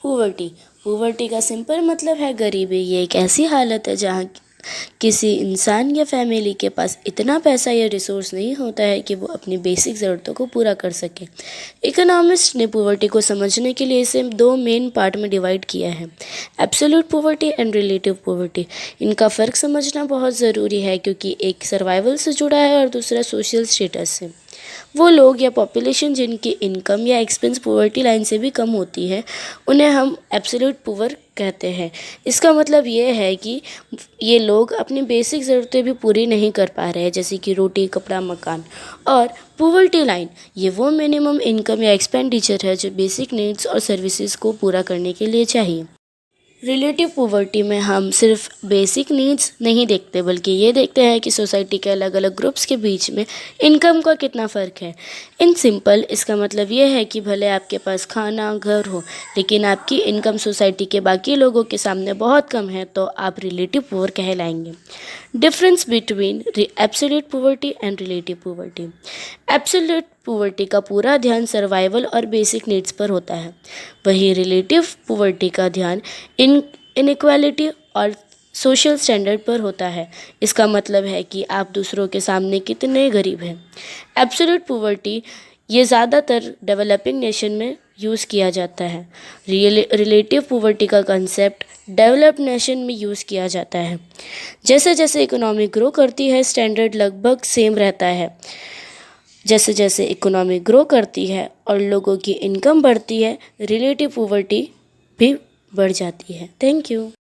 पुवर्टी पुवर्टी का सिंपल मतलब है गरीबी। ये एक ऐसी हालत है जहाँ किसी इंसान या फैमिली के पास इतना पैसा या रिसोर्स नहीं होता है कि वो अपनी बेसिक ज़रूरतों को पूरा कर सके। इकोनॉमिस्ट ने पुवर्टी को समझने के लिए इसे दो मेन पार्ट में डिवाइड किया है, एब्सोल्यूट पुवर्टी एंड रिलेटिव पुवर्टी। इनका फ़र्क समझना बहुत ज़रूरी है क्योंकि एक सर्वाइवल से जुड़ा है और दूसरा सोशल स्टेटस से। वो लोग या पॉपुलेशन जिनकी इनकम या एक्सपेंस पॉवर्टी लाइन से भी कम होती है उन्हें हम एब्सोल्यूट पुअर कहते हैं। इसका मतलब ये है कि ये लोग अपनी बेसिक ज़रूरतें भी पूरी नहीं कर पा रहे हैं, जैसे कि रोटी, कपड़ा, मकान। और पॉवर्टी लाइन ये वो मिनिमम इनकम या एक्सपेंडिचर है जो बेसिक नीड्स और सर्विसेज को पूरा करने के लिए चाहिए। रिलेटिव पॉवर्टी में हम सिर्फ बेसिक नीड्स नहीं देखते बल्कि ये देखते हैं कि सोसाइटी के अलग अलग ग्रुप्स के बीच में इनकम का कितना फ़र्क है। इन सिंपल इसका मतलब ये है कि भले आपके पास खाना घर हो लेकिन आपकी इनकम सोसाइटी के बाकी लोगों के सामने बहुत कम है तो आप रिलेटिव पुअर कहलाएंगे। Difference between absolute poverty and relative poverty. Absolute poverty का पूरा ध्यान सर्वाइवल और बेसिक नीड्स पर होता है, वहीं रिलेटिव पॉवर्टी का ध्यान इनइक्वालिटी और सोशल स्टैंडर्ड पर होता है। इसका मतलब है कि आप दूसरों के सामने कितने गरीब हैं। एब्सोल्यूट पॉवर्टी ये ज़्यादातर डेवलपिंग नेशन में यूज़ किया जाता है। रिलेटिव पॉवर्टी का कंसेप्ट डेवलप्ड नेशन में यूज़ किया जाता है। जैसे जैसे इकोनॉमी ग्रो करती है स्टैंडर्ड लगभग सेम रहता है। जैसे जैसे इकोनॉमी ग्रो करती है और लोगों की इनकम बढ़ती है रिलेटिव पॉवर्टी भी बढ़ जाती है। Thank you.